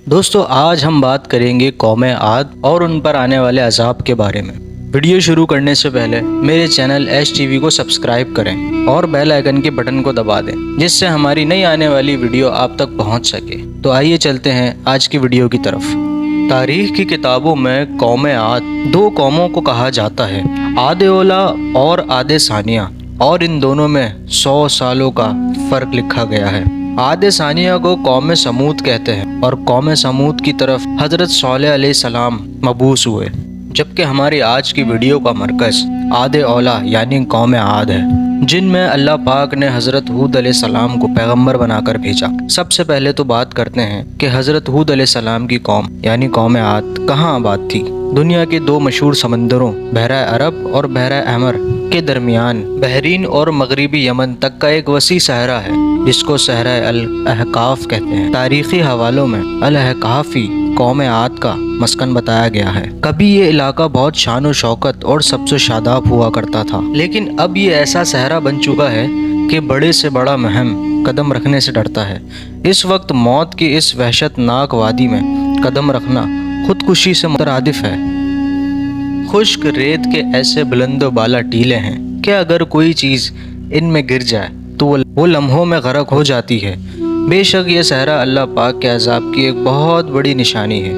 دوستو آج ہم بات کریں گے قوم عاد اور ان پر آنے والے عذاب کے بارے میں۔ ویڈیو شروع کرنے سے پہلے میرے چینل ایس ٹی وی کو سبسکرائب کریں اور بیل آئیکن کے بٹن کو دبا دیں جس سے ہماری نئی آنے والی ویڈیو آپ تک پہنچ سکے۔ تو آئیے چلتے ہیں آج کی ویڈیو کی طرف۔ تاریخ کی کتابوں میں قوم عاد دو قوموں کو کہا جاتا ہے، عاد اولا اور عاد ثانیہ، اور ان دونوں میں 100 سالوں کا فرق لکھا گیا ہے۔ عاد ثانیہ کو قوم سمود کہتے ہیں اور قوم سمود کی طرف حضرت صالح علیہ السلام مبعوث ہوئے، جبکہ ہماری آج کی ویڈیو کا مرکز عاد اولا یعنی قوم عاد ہے، جن میں اللہ پاک نے حضرت ہود علیہ السلام کو پیغمبر بنا کر بھیجا۔ سب سے پہلے تو بات کرتے ہیں کہ حضرت ہود علیہ السلام کی قوم یعنی قوم عاد کہاں آباد تھی۔ دنیا کے دو مشہور سمندروں بحیرہ عرب اور بحیرہ احمر کے درمیان بحرین اور مغربی یمن تک کا ایک وسیع صحرا ہے جس کو صحرا الاحقاف کہتے ہیں۔ تاریخی حوالوں میں الاحقاف ہی قوم عاد کا مسکن بتایا گیا ہے۔ کبھی یہ علاقہ بہت شان و شوکت اور سبز و شاداب ہوا کرتا تھا، لیکن اب یہ ایسا صحرا بن چکا ہے کہ بڑے سے بڑا مہم قدم رکھنے سے ڈرتا ہے۔ اس وقت موت کی اس وحشت ناک وادی میں قدم رکھنا خودکشی سے مترادف ہے۔ خشک ریت کے ایسے بلند و بالا ٹیلے ہیں کہ اگر کوئی چیز ان میں گر جائے تو وہ لمحوں میں غرق ہو جاتی ہے۔ بے شک یہ صحرا اللہ پاک کے عذاب کی ایک بہت بڑی نشانی ہے۔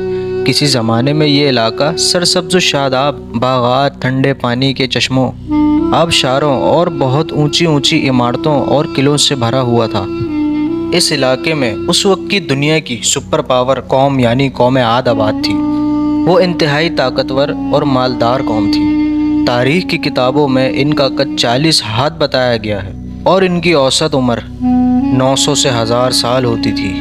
کسی زمانے میں یہ علاقہ سرسبز و شاداب باغات، ٹھنڈے پانی کے چشموں، آبشاروں اور بہت اونچی اونچی عمارتوں اور قلعوں سے بھرا ہوا تھا۔ اس علاقے میں اس وقت کی دنیا کی سپر پاور قوم یعنی قوم عاد آباد تھی۔ وہ انتہائی طاقتور اور مالدار قوم تھی۔ تاریخ کی کتابوں میں ان کا قد 40 ہاتھ بتایا گیا ہے اور ان کی اوسط عمر 900 سے 1000 سال ہوتی تھی۔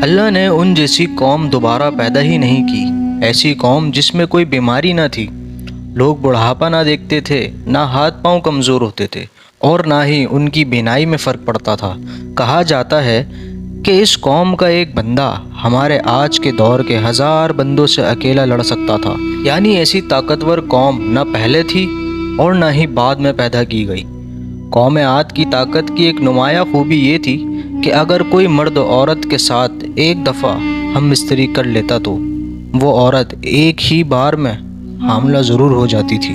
اللہ نے ان جیسی قوم دوبارہ پیدا ہی نہیں کی، ایسی قوم جس میں کوئی بیماری نہ تھی، لوگ بڑھاپا نہ دیکھتے تھے، نہ ہاتھ پاؤں کمزور ہوتے تھے اور نہ ہی ان کی بینائی میں فرق پڑتا تھا۔ کہا جاتا ہے کہ اس قوم کا ایک بندہ ہمارے آج کے دور کے 1000 بندوں سے اکیلا لڑ سکتا تھا۔ یعنی ایسی طاقتور قوم نہ پہلے تھی اور نہ ہی بعد میں پیدا کی گئی۔ قوم عاد کی طاقت کی ایک نمایاں خوبی یہ تھی کہ اگر کوئی مرد عورت کے ساتھ ایک دفعہ ہم بستری کر لیتا تو وہ عورت ایک ہی بار میں حاملہ ضرور ہو جاتی تھی۔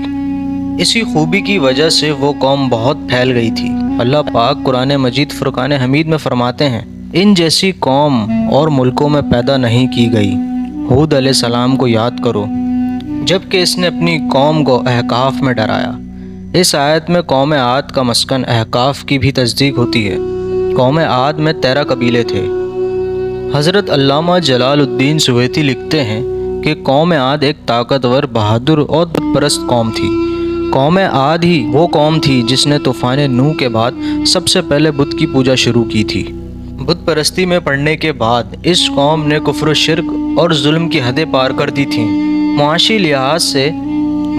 اسی خوبی کی وجہ سے وہ قوم بہت پھیل گئی تھی۔ اللہ پاک قرآن مجید فرقان حمید میں فرماتے ہیں، ان جیسی قوم اور ملکوں میں پیدا نہیں کی گئی۔ ہود علیہ السلام کو یاد کرو جبکہ اس نے اپنی قوم کو احقاف میں ڈرایا۔ اس آیت میں قوم عاد کا مسکن احقاف کی بھی تصدیق ہوتی ہے۔ قوم عاد میں 13 قبیلے تھے۔ حضرت علامہ جلال الدین سویتی لکھتے ہیں کہ قوم عاد ایک طاقتور، بہادر اور بت پرست قوم تھی۔ قوم عاد ہی وہ قوم تھی جس نے طوفان نوح کے بعد سب سے پہلے بت کی پوجا شروع کی تھی۔ بت پرستی میں پڑنے کے بعد اس قوم نے کفر و شرک اور ظلم کی حدیں پار کر دی تھیں۔ معاشی لحاظ سے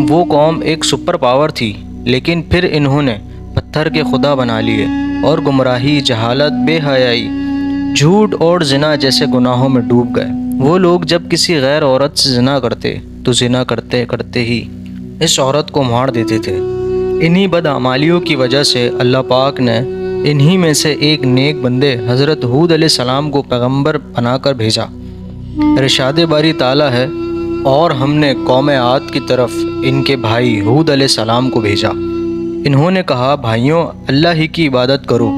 وہ قوم ایک سپر پاور تھی، لیکن پھر انہوں نے پتھر کے خدا بنا لیے اور گمراہی، جہالت، بے حیائی، جھوٹ اور زنا جیسے گناہوں میں ڈوب گئے۔ وہ لوگ جب کسی غیر عورت سے زنا کرتے تو زنا کرتے کرتے ہی اس عورت کو مار دیتے تھے۔ انہی بدعمالیوں کی وجہ سے اللہ پاک نے انہی میں سے ایک نیک بندے حضرت ہود علیہ السلام کو پیغمبر بنا کر بھیجا۔ ارشاد باری تعالیٰ ہے، اور ہم نے قوم عاد کی طرف ان کے بھائی ہود علیہ السلام کو بھیجا۔ انہوں نے کہا، بھائیوں، اللہ ہی کی عبادت کرو،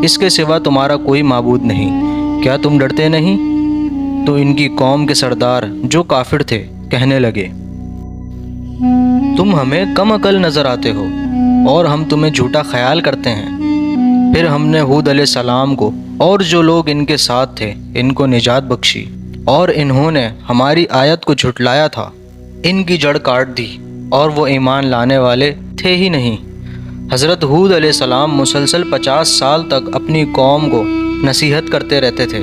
اس کے سوا تمہارا کوئی معبود نہیں، کیا تم ڈرتے نہیں؟ تو ان کی قوم کے سردار جو کافر تھے کہنے لگے، تم ہمیں کم عقل نظر آتے ہو اور ہم تمہیں جھوٹا خیال کرتے ہیں۔ پھر ہم نے ہود علیہ السلام کو اور جو لوگ ان کے ساتھ تھے ان کو نجات بخشی، اور انہوں نے ہماری آیت کو جھٹلایا تھا، ان کی جڑ کاٹ دی اور وہ ایمان لانے والے تھے ہی نہیں۔ حضرت ہود علیہ السلام مسلسل 50 سال تک اپنی قوم کو نصیحت کرتے رہتے تھے،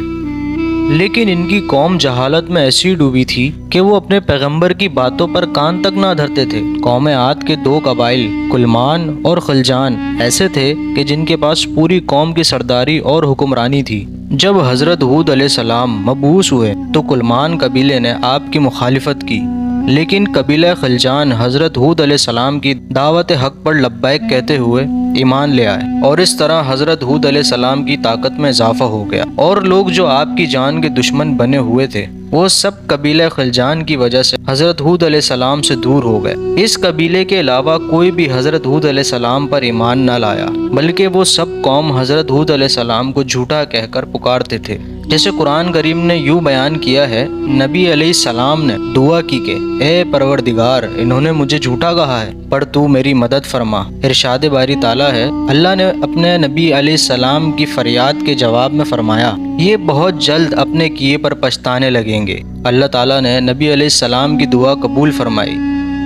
لیکن ان کی قوم جہالت میں ایسی ڈوبی تھی کہ وہ اپنے پیغمبر کی باتوں پر کان تک نہ دھرتے تھے۔ قوم عاد کے 2 قبائل کلمان اور خلجان ایسے تھے کہ جن کے پاس پوری قوم کی سرداری اور حکمرانی تھی۔ جب حضرت ہود علیہ السلام مبعوث ہوئے تو کلمان قبیلے نے آپ کی مخالفت کی، لیکن قبیلہ خلجان حضرت ہود علیہ السلام کی دعوت حق پر لبیک کہتے ہوئے ایمان لے آئے، اور اس طرح حضرت ہود علیہ السلام کی طاقت میں اضافہ ہو گیا، اور لوگ جو آپ کی جان کے دشمن بنے ہوئے تھے وہ سب قبیلہ خلجان کی وجہ سے حضرت ہود علیہ السلام سے دور ہو گئے۔ اس قبیلے کے علاوہ کوئی بھی حضرت ہود علیہ السلام پر ایمان نہ لایا، بلکہ وہ سب قوم حضرت ہود علیہ السلام کو جھوٹا کہہ کر پکارتے تھے۔ جیسے قرآن کریم نے یوں بیان کیا ہے، نبی علیہ السلام نے دعا کی کہ اے پروردگار، انہوں نے مجھے جھوٹا کہا ہے، پر تو میری مدد فرما۔ ارشاد باری تعالیٰ ہے، اللہ نے اپنے نبی علیہ السلام کی فریاد کے جواب میں فرمایا، یہ بہت جلد اپنے کیے پر پچھتانے لگیں گے۔ اللہ تعالیٰ نے نبی علیہ السلام کی دعا قبول فرمائی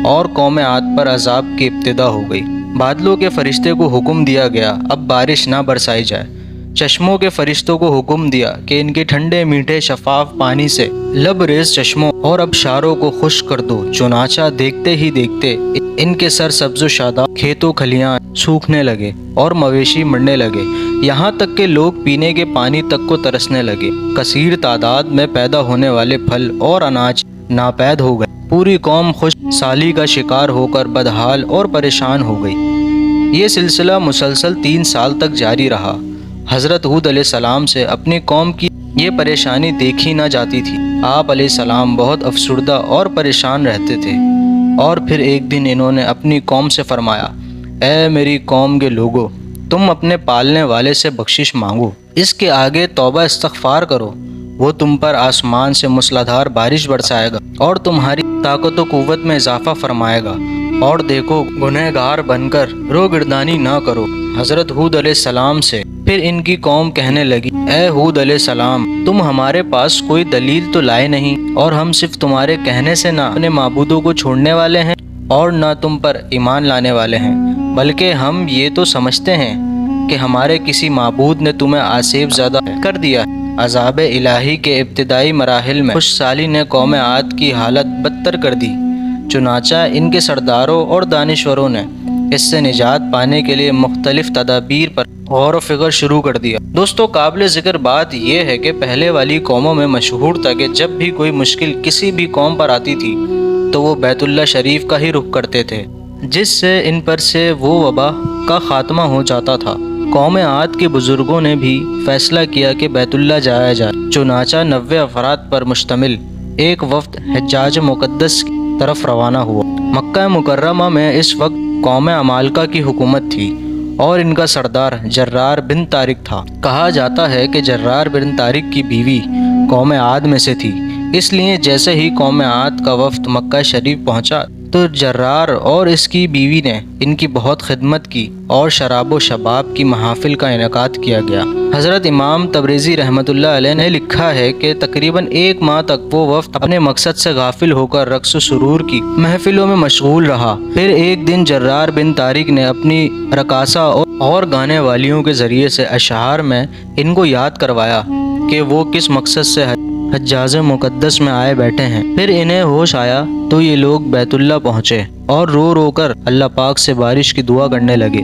اور قوم عاد پر عذاب کی ابتدا ہو گئی۔ بادلوں کے فرشتے کو حکم دیا گیا اب بارش نہ برسائی جائے۔ چشموں کے فرشتوں کو حکم دیا کہ ان کے ٹھنڈے میٹھے شفاف پانی سے لبریز چشموں اور ابشاروں کو خشک کر دو۔ چنانچہ دیکھتے ہی دیکھتے ان کے سر سبز و شاداب کھیتوں کھلیاں سوکھنے لگے اور مویشی مرنے لگے، یہاں تک کہ لوگ پینے کے پانی تک کو ترسنے لگے۔ کثیر تعداد میں پیدا ہونے والے پھل اور اناج ناپید ہو گئے۔ پوری قوم خشک سالی کا شکار ہو کر بدحال اور پریشان ہو گئی۔ یہ سلسلہ مسلسل 3 سال تک جاری رہا۔ حضرت ہود علیہ السلام سے اپنی قوم کی یہ پریشانی دیکھی نہ جاتی تھی۔ آپ علیہ السلام بہت افسردہ اور پریشان رہتے تھے، اور پھر ایک دن انہوں نے اپنی قوم سے فرمایا، اے میری قوم کے لوگو، تم اپنے پالنے والے سے بخشش مانگو، اس کے آگے توبہ استغفار کرو، وہ تم پر آسمان سے موسلادھار بارش برسائے گا اور تمہاری طاقت و قوت میں اضافہ فرمائے گا، اور دیکھو گنہگار بن کر روگردانی نہ کرو۔ حضرت ہود علیہ السلام سے پھر ان کی قوم کہنے لگی، اے ہود علیہ السلام، تم ہمارے پاس کوئی دلیل تو لائے نہیں، اور ہم صرف تمہارے کہنے سے نہ اپنے معبودوں کو چھوڑنے والے ہیں اور نہ تم پر ایمان لانے والے ہیں، بلکہ ہم یہ تو سمجھتے ہیں کہ ہمارے کسی معبود نے تمہیں آسیب زدہ کر دیا۔ عذاب الہی کے ابتدائی مراحل میں خوش سالی نے قوم عاد کی حالت بدتر کر دی، چنانچہ ان کے سرداروں اور دانشوروں نے اس سے نجات پانے کے لیے مختلف تدابیر پر غور و فکر شروع کر دیا۔ دوستو، قابل ذکر بات یہ ہے کہ پہلے والی قوموں میں مشہور تھا کہ جب بھی کوئی مشکل کسی بھی قوم پر آتی تھی تو وہ بیت اللہ شریف کا ہی رخ کرتے تھے، جس سے ان پر سے وہ وبا کا خاتمہ ہو جاتا تھا۔ قوم عاد کے بزرگوں نے بھی فیصلہ کیا کہ بیت اللہ جایا جائے، چنانچہ 90 افراد پر مشتمل ایک وفد حجاج مقدس کی طرف روانہ ہوا۔ مکہ مکرمہ میں اس وقت قوم عمالقہ کی حکومت تھی اور ان کا سردار جرار بن طارق تھا۔ کہا جاتا ہے کہ جرار بن طارق کی بیوی قوم عاد میں سے تھی، اس لیے جیسے ہی قوم عاد کا وفد مکہ شریف پہنچا تو جرار اور اس کی بیوی نے ان کی بہت خدمت کی اور شراب و شباب کی محافل کا انعقاد کیا گیا۔ حضرت امام تبریزی رحمۃ اللہ علیہ نے لکھا ہے کہ تقریباً 1 ماہ تک وہ وفد اپنے مقصد سے غافل ہو کر رقص و سرور کی محفلوں میں مشغول رہا۔ پھر ایک دن جرار بن طارق نے اپنی رقاصہ اور گانے والیوں کے ذریعے سے اشعار میں ان کو یاد کروایا کہ وہ کس مقصد سے حجاز مقدس میں آئے بیٹھے ہیں۔ پھر انہیں ہوش آیا تو یہ لوگ بیت اللہ پہنچے اور رو رو کر اللہ پاک سے بارش کی دعا کرنے لگے۔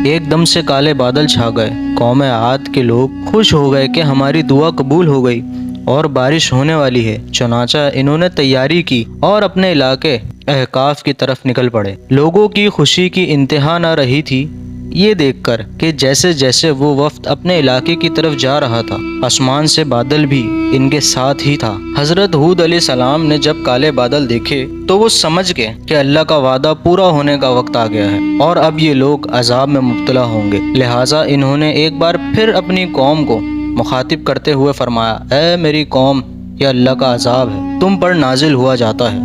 ایک دم سے کالے بادل چھا گئے۔ قوم عاد کے لوگ خوش ہو گئے کہ ہماری دعا قبول ہو گئی اور بارش ہونے والی ہے، چنانچہ انہوں نے تیاری کی اور اپنے علاقے احقاف کی طرف نکل پڑے۔ لوگوں کی خوشی کی انتہا نہ رہی تھی یہ دیکھ کر کہ جیسے جیسے وہ وفد اپنے علاقے کی طرف جا رہا تھا، آسمان سے بادل بھی ان کے ساتھ ہی تھا۔ حضرت ہود علیہ السلام نے جب کالے بادل دیکھے تو وہ سمجھ گئے کہ اللہ کا وعدہ پورا ہونے کا وقت آ گیا ہے اور اب یہ لوگ عذاب میں مبتلا ہوں گے، لہٰذا انہوں نے ایک بار پھر اپنی قوم کو مخاطب کرتے ہوئے فرمایا، اے میری قوم، یہ اللہ کا عذاب ہے، تم پر نازل ہوا جاتا ہے۔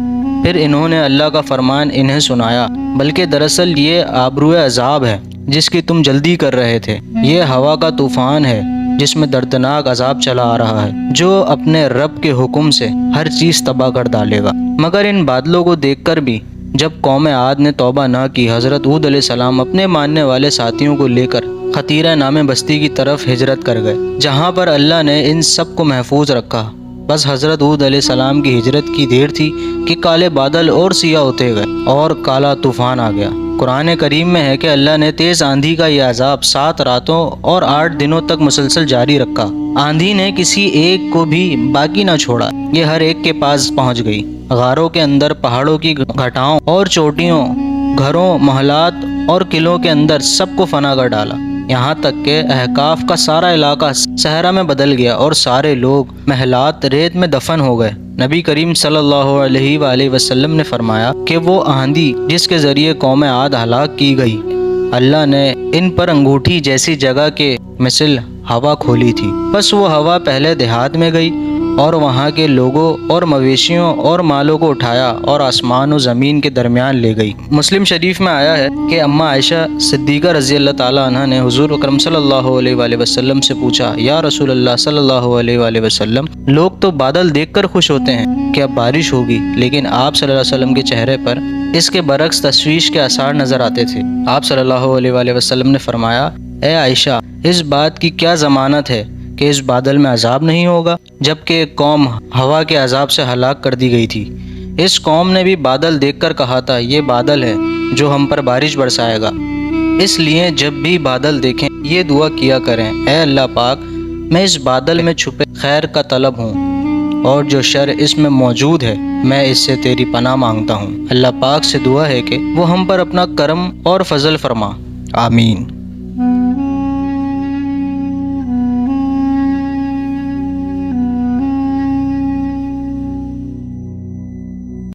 پھر انہوں نے اللہ کا فرمان انہیں سنایا، بلکہ دراصل یہ آبرو عذاب ہے جس کی تم جلدی کر رہے تھے، یہ ہوا کا طوفان ہے جس میں دردناک عذاب چلا آ رہا ہے، جو اپنے رب کے حکم سے ہر چیز تباہ کر ڈالے گا۔ مگر ان بادلوں کو دیکھ کر بھی جب قوم عاد نے توبہ نہ کی، حضرت ہود علیہ السلام اپنے ماننے والے ساتھیوں کو لے کر خطیرہ نام بستی کی طرف ہجرت کر گئے، جہاں پر اللہ نے ان سب کو محفوظ رکھا۔ بس حضرت ہود علیہ السلام کی ہجرت کی دیر تھی کہ کالے بادل اور سیاہ ہوتے گئے اور کالا طوفان آ گیا۔ قرآن کریم میں ہے کہ اللہ نے تیز آندھی کا یہ عذاب 7 راتوں اور 8 دنوں تک مسلسل جاری رکھا۔ آندھی نے کسی ایک کو بھی باقی نہ چھوڑا، یہ ہر ایک کے پاس پہنچ گئی۔ غاروں کے اندر، پہاڑوں کی گھٹاؤں اور چوٹیوں گھروں، محلات اور قلعوں کے اندر سب کو فنا کر ڈالا، یہاں تک کہ احقاف کا سارا علاقہ صحرا میں بدل گیا اور سارے لوگ محلات ریت میں دفن ہو گئے۔ نبی کریم صلی اللہ علیہ وآلہ وسلم نے فرمایا کہ وہ آندھی جس کے ذریعے قوم عاد ہلاک کی گئی، اللہ نے ان پر انگوٹھی جیسی جگہ کے مثل ہوا کھولی تھی، بس وہ ہوا پہلے دیہات میں گئی اور وہاں کے لوگوں اور مویشیوں اور مالوں کو اٹھایا اور آسمان و زمین کے درمیان لے گئی۔ مسلم شریف میں آیا ہے کہ اماں عائشہ صدیقہ رضی اللہ تعالیٰ عنہ نے حضور اکرم صلی اللہ علیہ وآلہ وسلم سے پوچھا، یا رسول اللہ صلی اللہ علیہ وآلہ وسلم، لوگ تو بادل دیکھ کر خوش ہوتے ہیں کہ اب بارش ہوگی، لیکن آپ صلی اللہ علیہ وسلم کے چہرے پر اس کے برعکس تشویش کے آثار نظر آتے تھے۔ آپ صلی اللہ علیہ وآلہ وسلم نے فرمایا، اے عائشہ، اس بات کی کیا ضمانت ہے کہ اس بادل میں عذاب نہیں ہوگا، جبکہ ایک قوم ہوا کے عذاب سے ہلاک کر دی گئی تھی۔ اس قوم نے بھی بادل دیکھ کر کہا تھا، یہ بادل ہے جو ہم پر بارش برسائے گا، اس لیے جب بھی بادل دیکھیں یہ دعا کیا کریں، اے اللہ پاک، میں اس بادل میں چھپے خیر کا طلب ہوں اور جو شر اس میں موجود ہے میں اس سے تیری پناہ مانگتا ہوں۔ اللہ پاک سے دعا ہے کہ وہ ہم پر اپنا کرم اور فضل فرما، آمین۔